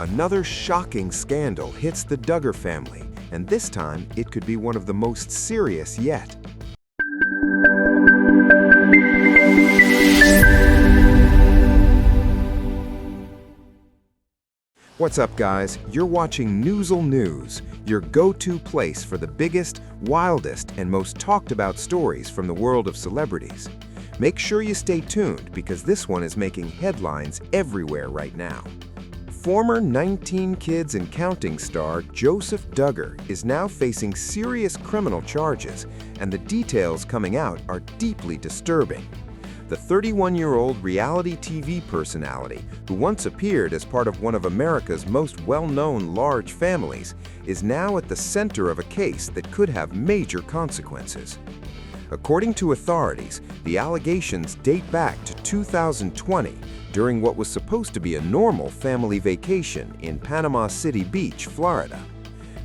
Another shocking scandal hits the Duggar family, and this time it could be one of the most serious yet. What's up, guys? You're watching Newzly News, your go-to place for the biggest, wildest, and most talked about stories from the world of celebrities. Make sure you stay tuned because this one is making headlines everywhere right now. Former 19 Kids and Counting star Joseph Duggar is now facing serious criminal charges, and the details coming out are deeply disturbing. The 31-year-old reality TV personality, who once appeared as part of one of America's most well-known large families, is now at the center of a case that could have major consequences. According to authorities, the allegations date back to 2020, during what was supposed to be a normal family vacation in Panama City Beach, Florida.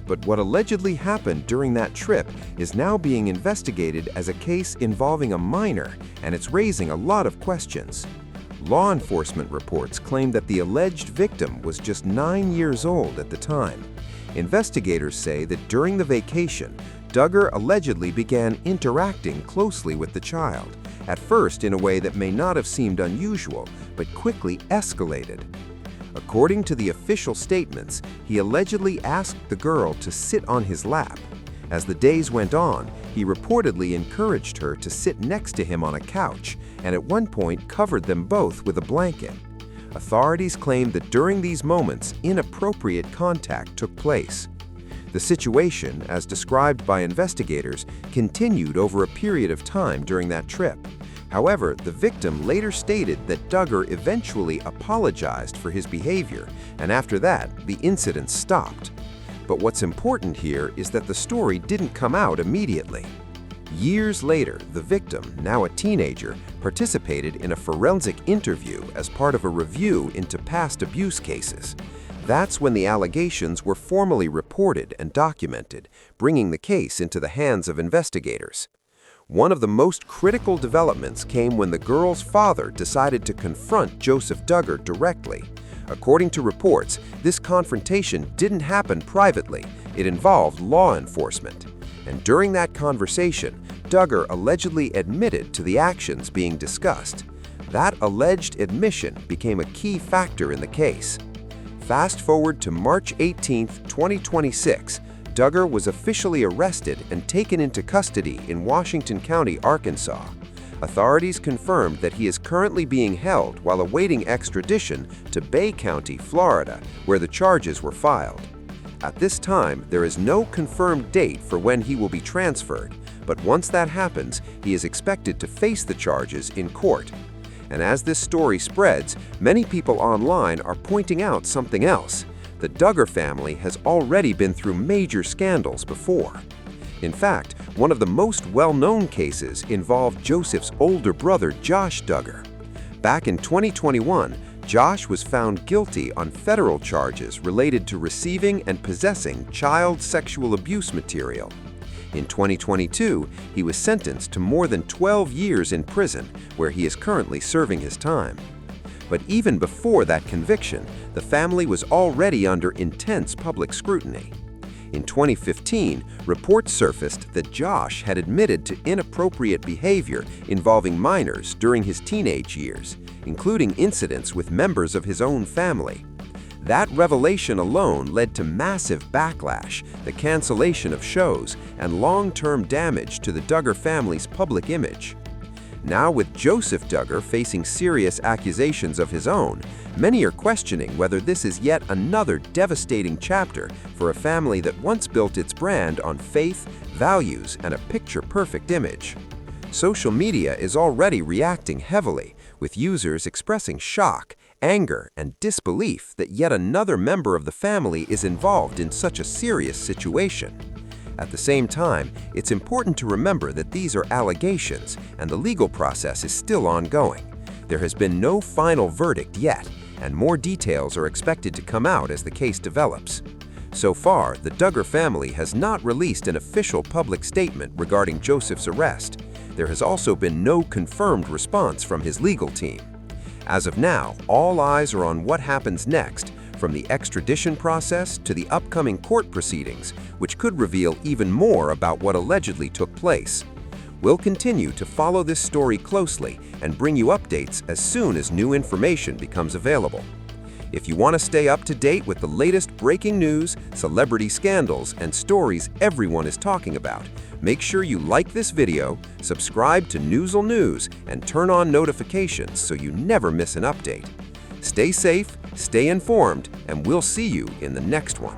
But what allegedly happened during that trip is now being investigated as a case involving a minor, and it's raising a lot of questions. Law enforcement reports claim that the alleged victim was just 9 years old at the time. Investigators say that during the vacation, Duggar allegedly began interacting closely with the child, at first in a way that may not have seemed unusual, but quickly escalated. According to the official statements, he allegedly asked the girl to sit on his lap. As the days went on, he reportedly encouraged her to sit next to him on a couch, and at one point covered them both with a blanket. Authorities claim that during these moments, inappropriate contact took place. The situation, as described by investigators, continued over a period of time during that trip. However, the victim later stated that Duggar eventually apologized for his behavior, and after that, the incident stopped. But what's important here is that the story didn't come out immediately. Years later, the victim, now a teenager, participated in a forensic interview as part of a review into past abuse cases. That's when the allegations were formally reported and documented, bringing the case into the hands of investigators. One of the most critical developments came when the girl's father decided to confront Joseph Duggar directly. According to reports, this confrontation didn't happen privately. It involved law enforcement. And during that conversation, Duggar allegedly admitted to the actions being discussed. That alleged admission became a key factor in the case. Fast forward to March 18, 2026, Duggar was officially arrested and taken into custody in Washington County, Arkansas. Authorities confirmed that he is currently being held while awaiting extradition to Bay County, Florida, where the charges were filed. At this time, there is no confirmed date for when he will be transferred, but once that happens, he is expected to face the charges in court. And as this story spreads, many people online are pointing out something else. The Duggar family has already been through major scandals before. In fact, one of the most well-known cases involved Joseph's older brother, Josh Duggar. Back in 2021, Josh was found guilty on federal charges related to receiving and possessing child sexual abuse material. In 2022, he was sentenced to more than 12 years in prison, where he is currently serving his time. But even before that conviction, the family was already under intense public scrutiny. In 2015, reports surfaced that Josh had admitted to inappropriate behavior involving minors during his teenage years, including incidents with members of his own family. That revelation alone led to massive backlash, the cancellation of shows, and long-term damage to the Duggar family's public image. Now, with Joseph Duggar facing serious accusations of his own, many are questioning whether this is yet another devastating chapter for a family that once built its brand on faith, values, and a picture-perfect image. Social media is already reacting heavily, with users expressing shock, anger, and disbelief that yet another member of the family is involved in such a serious situation. At the same time, it's important to remember that these are allegations, and the legal process is still ongoing. There has been no final verdict yet, and more details are expected to come out as the case develops. So far, the Duggar family has not released an official public statement regarding Joseph's arrest. There has also been no confirmed response from his legal team. As of now, all eyes are on what happens next, from the extradition process to the upcoming court proceedings, which could reveal even more about what allegedly took place. We'll continue to follow this story closely and bring you updates as soon as new information becomes available. If you want to stay up to date with the latest breaking news, celebrity scandals, and stories everyone is talking about, make sure you like this video, subscribe to Newzly News, and turn on notifications so you never miss an update. Stay safe, stay informed, and we'll see you in the next one.